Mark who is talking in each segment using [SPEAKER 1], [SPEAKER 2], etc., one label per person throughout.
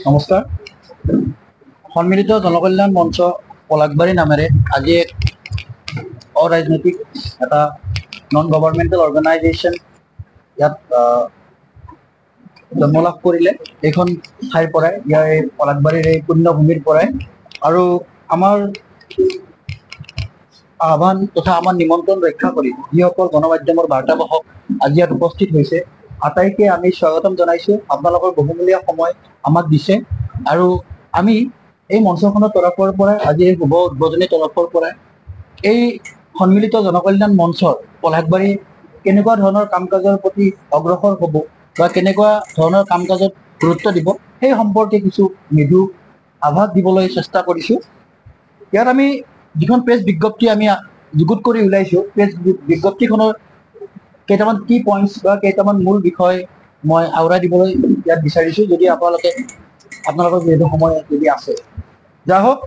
[SPEAKER 1] নমস্কাৰ। সন্মিলিত জনকল্যাণ মঞ্চ পলাশবাৰী নামেৰে আজি এক অৰাজনৈতিক এটা নন গভৰ্ণমেণ্টেল অৰ্গেনাইজেশ্যন ইয়াত জন্ম লাভ কৰিলে এইখন ঠাইৰ পৰাই, ইয়াৰ এই পলাশবাৰীৰ এই পুণ্যভূমিৰ পৰাই। আৰু আমাৰ আহ্বান তথা আমাৰ নিমন্ত্ৰণ ৰক্ষা কৰি যিসকল গণমাধ্যমৰ বাৰ্তাবাহক আজি ইয়াত উপস্থিত হৈছে, আটাইকে আমি স্বাগতম জনাইছোঁ। আপোনালোকৰ বহুমূলীয়া সময় আমাক দিছে আৰু আমি এই মঞ্চখনৰ তৰফৰ পৰাই আজি এই শুভ উদ্বোধনী তৰফৰ পৰাই এই সন্মিলিত জনকল্যাণ মঞ্চৰ পলাশবাৰী কেনেকুৱা ধৰণৰ কাম কাজৰ প্ৰতি অগ্ৰসৰ হ'ব বা কেনেকুৱা ধৰণৰ কাম কাজত গুৰুত্ব দিব, সেই সম্পৰ্কে কিছু মৃদু আভাস দিবলৈ চেষ্টা কৰিছোঁ। ইয়াত আমি যিখন প্ৰেছ বিজ্ঞপ্তি আমি যুগুত কৰি ওলাইছোঁ, প্ৰেছ বিজ্ঞপ্তিখনৰ কেইটামান কি পইণ্টছ বা কেইটামান মূল বিষয় মই আওৰাই দিবলৈ ইয়াত বিচাৰিছোঁ, যদি আপোনালোকৰ যিহেতু সময় যদি আছে। যা হওক,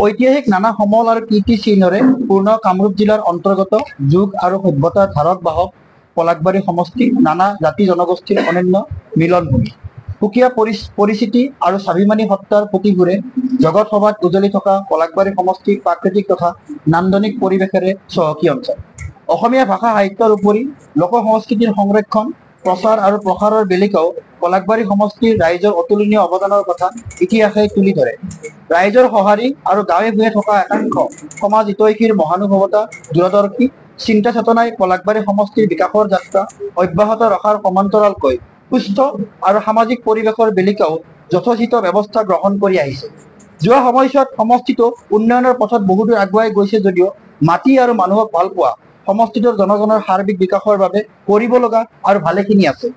[SPEAKER 1] ঐতিহাসিক নানা সমল আৰু কীৰ্তিচিহ্নৰে পূৰ্ণ কামৰূপ জিলাৰ অন্তৰ্গত যুগ আৰু সভ্যতাৰ ধাৰক বাহক পলাশবাৰী সমষ্টি নানা জাতি জনগোষ্ঠীৰ অনন্য মিলনভূমি। সুকীয়া পৰিচিতি আৰু স্বাভিমানী সত্তাৰ প্ৰতিবোৰে জগত সভাত উজলি থকা পলাশবাৰী সমষ্টি প্ৰাকৃতিক তথা নান্দনিক পৰিৱেশেৰে চহকী অঞ্চল। অসমীয়া ভাষা সাহিত্যৰ উপৰি লোক সংস্কৃতিৰ সংৰক্ষণ, প্ৰচাৰ আৰু প্ৰসাৰৰ বেলিকাও পলাশবাৰী সমষ্টিৰ ৰাইজৰ অতুলনীয় অৱদানৰ কথা ইতিহাসে তুলি ধৰে। ৰাইজৰ সঁহাৰি আৰু গাঁৱে ভূঞে থকা একাংশ সমাজ হিতৈষীৰ মহানুভৱতা, দূৰদৰ্শী চিন্তা চেতনাই পলাশবাৰী সমষ্টিৰ বিকাশৰ যাত্ৰা অব্যাহত ৰখাৰ সমান্তৰালকৈ সুস্থ আৰু সামাজিক পৰিৱেশৰ বেলিকাও যথোচিত ব্যৱস্থা গ্ৰহণ কৰি আহিছে। যোৱা সময়ছোৱাত সমষ্টিটো উন্নয়নৰ পথত বহুদূৰ আগুৱাই গৈছে যদিও মাটি আৰু মানুহক ভালপোৱা সমষ্টিটোৰ জনগণৰ সাৰ্বিক বিকাশৰ বাবে কৰিব লগা আৰু ভালেখিনি আছে।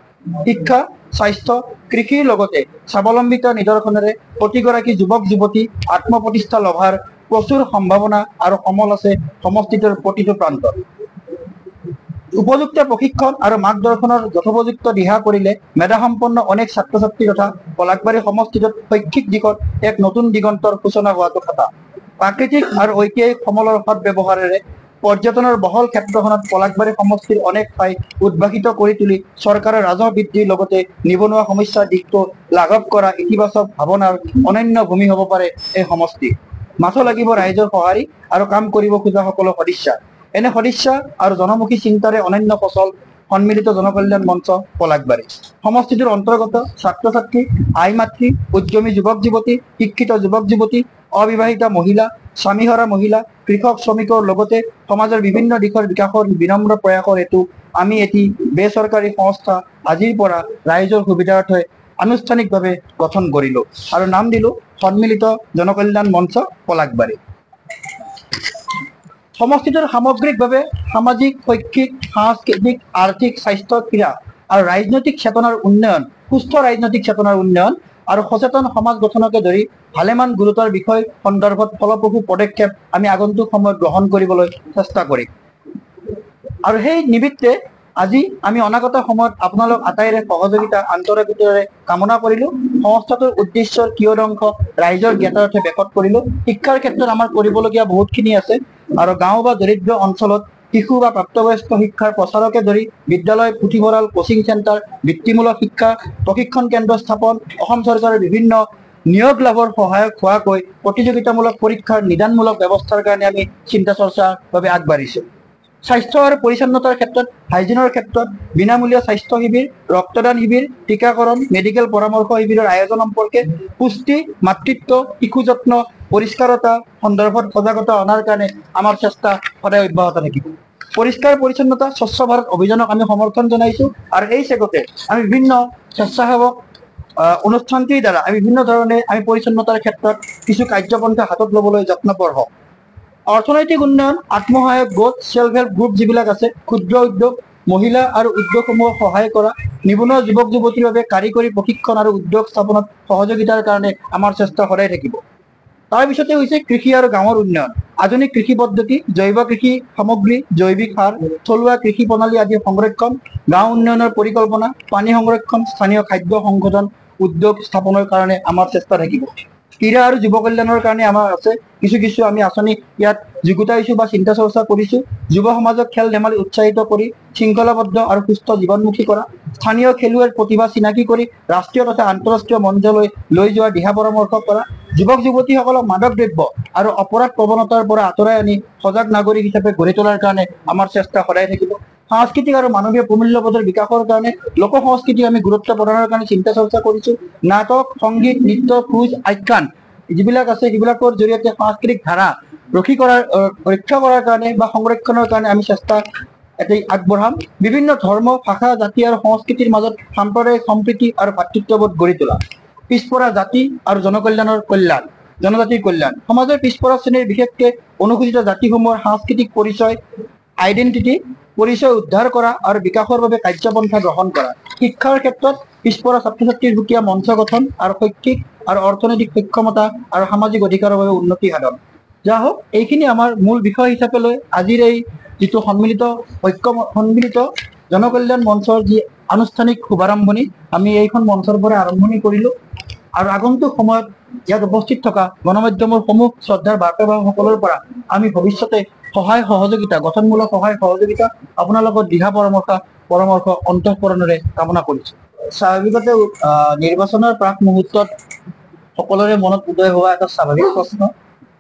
[SPEAKER 1] শিক্ষা, স্বাস্থ্য, কৃষিৰ লগতে স্বাৱলম্বিতাৰ নিদৰ্শনেৰে প্ৰতিগৰাকী যুৱক যুৱতী আত্মপ্ৰতিষ্ঠা লভাৰ প্ৰচুৰ সম্ভাৱনা আৰু সমল আছে সমষ্টিটোৰ প্ৰতিটো প্ৰান্তত। উপযুক্ত প্ৰশিক্ষণ আৰু মাৰ্গদৰ্শনৰ যথোপযুক্ত দিহা কৰিলে মেধাসম্পন্ন অনেক ছাত্ৰ ছাত্ৰী তথা পলাশবাৰী সমষ্টিটোত শৈক্ষিক দিশত এক নতুন দিগন্তৰ সূচনা হোৱাটো কথা। প্ৰাকৃতিক আৰু ঐতিহাসিক সমলৰ সৎ ব্যৱহাৰেৰে পৰ্যটনৰ বহল ক্ষেত্ৰখনত পলাশবাৰী সমষ্টিৰ অনেক ঠাই উদ্ভাসিত কৰি তুলি চৰকাৰৰ ৰাজহ বৃদ্ধিৰ লগতে নিবনুৱা সমস্যাৰ দিশটো লাঘৱ কৰা ইতিবাচক ভাৱনাৰ অনন্য ভূমি হ'ব পাৰে এই সমষ্টি। মাথো লাগিব ৰাইজৰ সঁহাৰি আৰু কাম কৰিব খোজা সকলো সদিচ্ছা। এনে সদিচ্ছা আৰু জনমুখী চিন্তাৰে অনন্য ফচল সন্মিলিত জনকল্যাণ মঞ্চ পলাশবাৰী সমষ্টিটোৰ অন্তৰ্গত ছাত্ৰ ছাত্ৰী, আই মাতৃ, উদ্যমী যুৱক যুৱতী, শিক্ষিত যুৱক যুৱতী, অবিবাহিতা মহিলা, স্বামীহৰা মহিলা, কৃষক শ্ৰমিকৰ লগতে সমাজৰ বিভিন্ন দিশৰ বিকাশৰ বিনম্ৰ প্ৰয়াসৰ হেতু আমি এটি বেচৰকাৰী সংস্থা আজিৰ পৰা ৰাইজৰ সুবিধাৰ্থে আনুষ্ঠানিকভাৱে গঠন কৰিলোঁ আৰু নাম দিলোঁ সন্মিলিত জনকল্যাণ মঞ্চ পলাশবাৰী। সমষ্টিটোৰ সামগ্ৰিকভাৱে সামাজিক, শৈক্ষিক, সাংস্কৃতিক, আৰ্থিক, স্বাস্থ্য, ক্ৰীড়া আৰু ৰাজনৈতিক চেতনাৰ উন্নয়ন, সুস্থ ৰাজনৈতিক চেতনাৰ উন্নয়ন আৰু সচেতন সমাজ গঠনকে ধৰি ভালেমান গুৰুতৰ বিষয় সন্দৰ্ভত ফলপ্ৰসূ পদক্ষেপ আমি আগন্তুক সময়ত গ্ৰহণ কৰিবলৈ চেষ্টা কৰিম। আৰু সেই নিমিত্তে আজি আমি অনাগত সময়ত আপোনালোক আটাইৰে সহযোগিতা আন্তৰিকতাৰে কামনা কৰিলোঁ। সংস্থাটোৰ উদ্দেশ্যৰ কিয়দংশ ৰাইজৰ জ্ঞাতাৰ্থে ব্যাপক কৰিলোঁ। শিক্ষাৰ ক্ষেত্ৰত আমাৰ কৰিবলগীয়া বহুতখিনি আছে আৰু গাঁও বা দৰিদ্ৰ অঞ্চলত শিশু বা প্ৰাপ্তবয়স্ক শিক্ষাৰ প্ৰচাৰকে ধৰি বিদ্যালয়, পুথিভঁৰাল, কোচিং চেণ্টাৰ, বৃত্তিমূলক শিক্ষা প্ৰশিক্ষণ কেন্দ্ৰ স্থাপন, অসম চৰকাৰৰ বিভিন্ন নিয়োগ লাভৰ সহায়ক হোৱাকৈ প্ৰতিযোগিতামূলক পৰীক্ষাৰ নিদানমূলক ব্যৱস্থাৰ কাৰণে আমি চিন্তা চৰ্চাৰ বাবে আগবাঢ়িছোঁ। স্বাস্থ্য আৰু পৰিচ্ছন্নতাৰ ক্ষেত্ৰত হাইজিনৰ ক্ষেত্ৰত বিনামূলীয়া স্বাস্থ্য শিবিৰ, ৰক্তদান শিবিৰ, টীকাকৰণ, মেডিকেল পৰামৰ্শ শিবিৰৰ আয়োজন সম্পৰ্কে পুষ্টি, মাতৃত্ব, শিশু যত্ন, পৰিষ্কাৰতা সন্দৰ্ভত সজাগতা অনাৰ কাৰণে আমাৰ চেষ্টা সদায় অব্যাহত থাকিব। পৰিষ্কাৰ পৰিচ্ছন্নতা স্বচ্ছ ভাৰত অভিযানক আমি সমৰ্থন জনাইছোঁ আৰু এই চেগতে আমি বিভিন্ন স্বেচ্ছাসেৱক অনুষ্ঠানটিৰ দ্বাৰা আমি বিভিন্ন ধৰণে আমি পৰিচ্ছন্নতাৰ ক্ষেত্ৰত কিছু কাৰ্যপন্থা হাতত ল'বলৈ যত্নপৰ হওঁ। অৰ্থনৈতিক উন্নয়ন, আত্মসহায়ক গোট, সেল্ফ হেল্প গ্ৰুপ যিবিলাক আছে, ক্ষুদ্ৰ উদ্যোগ, মহিলা আৰু উদ্যোগসমূহক সহায় কৰা, নিবনুৱা যুৱক যুৱতীৰ বাবে কাৰিকৰী প্ৰশিক্ষণ আৰু উদ্যোগ স্থাপনত সহযোগিতাৰ কাৰণে আমাৰ চেষ্টা সদায় থাকিব। তাৰপিছতে হৈছে কৃষি আৰু গাঁৱৰ উন্নয়ন, আধুনিক কৃষি পদ্ধতি, জৈৱ কৃষি সামগ্ৰী, জৈৱিক সাৰ, থলুৱা কৃষি প্ৰণালী আদিৰ সংৰক্ষণ, গাঁও উন্নয়নৰ পৰিকল্পনা, পানী সংৰক্ষণ, স্থানীয় খাদ্য সংশোধন উদ্যোগ স্থাপনৰ কাৰণে আমাৰ চেষ্টা থাকিব। ক্ৰীড়া আৰু যুৱ কল্যাণৰ কাৰণে আমাৰ আছে কিছু আমি আঁচনি ইয়াত যুগুতাইছো বা চিন্তা চৰ্চা কৰিছো। যুৱ সমাজক খেল ধেমালি উৎসাহিত কৰি শৃংখলাবদ্ধ আৰু সুস্থ জীৱনমুখী কৰা, স্থানীয় খেলুৱৈৰ প্ৰতিভা চিনাকি কৰি ৰাষ্ট্ৰীয় তথা আন্তঃৰাষ্ট্ৰীয় মঞ্চলৈ লৈ যোৱাৰ দিহা পৰামৰ্শ কৰা, যুৱক যুৱতীসকলক মাদক দ্ৰব্য আৰু অপৰাধ প্ৰৱণতাৰ পৰা আঁতৰাই আনি সজাগ নাগৰিক হিচাপে গঢ়ি তোলাৰ কাৰণে আমাৰ চেষ্টা সদায় থাকিব। সাংস্কৃতিক আৰু মানৱীয় প্ৰমূল্যবোধৰ বিকাশৰ কাৰণে লোক সংস্কৃতিক আমি গুৰুত্ব প্ৰদানৰ কাৰণে চিন্তা চৰ্চা কৰিছো। নাটক, সংগীত, নৃত্য, কুইজ, আখ্যান যিবিলাক আছে সেইবিলাকৰ জৰিয়তে সাংস্কৃতিক ধাৰা ৰক্ষা কৰাৰ কাৰণে বা সংৰক্ষণৰ কাৰণে আমি চেষ্টা এটি আগবঢ়াম। বিভিন্ন ধৰ্ম, ভাষা, জাতি আৰু সংস্কৃতিৰ মাজত সাম্প্ৰদায়িক সম্প্ৰীতি আৰু ভাতৃত্ববোধ গঢ়ি তোলা, পিছপৰা জাতি আৰু জনজাতিৰ কল্যাণ, সমাজৰ পিছপৰা শ্ৰেণীৰ বিশেষকে অনুসূচিত জাতিসমূহৰ সাংস্কৃতিক পৰিচয় উদ্ধাৰ কৰা আৰু বিকাশৰ বাবে কাৰ্যপন্থা গ্ৰহণ কৰা, শিক্ষাৰ ক্ষেত্ৰত পিছপৰা ছাত্ৰ ছাত্ৰীৰ সুকীয়া মঞ্চ গঠন আৰু শৈক্ষিক আৰু অৰ্থনৈতিক সক্ষমতা আৰু সামাজিক অধিকাৰৰ বাবে উন্নতি সাধন। যা হওক, এইখিনি আমাৰ মূল বিষয় হিচাপে লৈ আজিৰ এই যিটো সন্মিলিত জনকল্যাণ মঞ্চৰ যি আনুষ্ঠানিক শুভাৰম্ভণি আমি এইখন মঞ্চৰ পৰা আৰম্ভণি কৰিলো। আৰু আগন্তুক সময়ত ইয়াত উপস্থিত থকা গণমাধ্যমৰ সমূহ শ্ৰদ্ধাৰ বাৰ্তাবাহকসকলৰ পৰা আমি ভৱিষ্যতে গঠনমূলক সহায় সহযোগিতা আপোনালোকৰ দিহা পৰামৰ্শ অন্তঃকৰণেৰে কামনা কৰিছো। স্বাভাৱিকতে নিৰ্বাচনৰ প্ৰাক মুহূৰ্তত সকলোৰে মনত উদয় হোৱা এটা স্বাভাৱিক প্ৰশ্ন,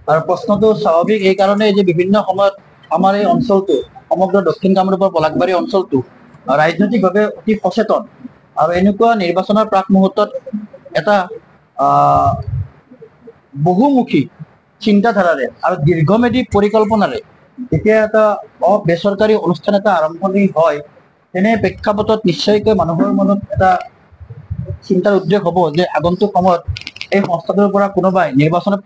[SPEAKER 1] আৰু প্ৰশ্নটো স্বাভাৱিক এই কাৰণেই যে বিভিন্ন সময়ত আমাৰ এই অঞ্চলটো, সমগ্ৰ দক্ষিণ কামৰূপৰ পলাশবাৰী অঞ্চলটো ৰাজনৈতিকভাৱে অতি সচেতন, আৰু এনেকুৱা নিৰ্বাচনৰ প্ৰাক মুহূৰ্তত এটা বহুমুখী চিন্তাধাৰাৰে আৰু দীৰ্ঘমেধী পৰিকল্পনাৰে যেতিয়া এটা বেচৰকাৰী অনুষ্ঠান এটা আৰম্ভণি হয়, তেনে প্ৰেক্ষাপটত নিশ্চয়কৈ মানুহৰ মনত এটা চিন্তাৰ উদ্ৰেক হ'ব যে আগন্তুক সময়ত এই সংস্থাটোৰ পৰা কোনোবাই নিৰ্বাচনত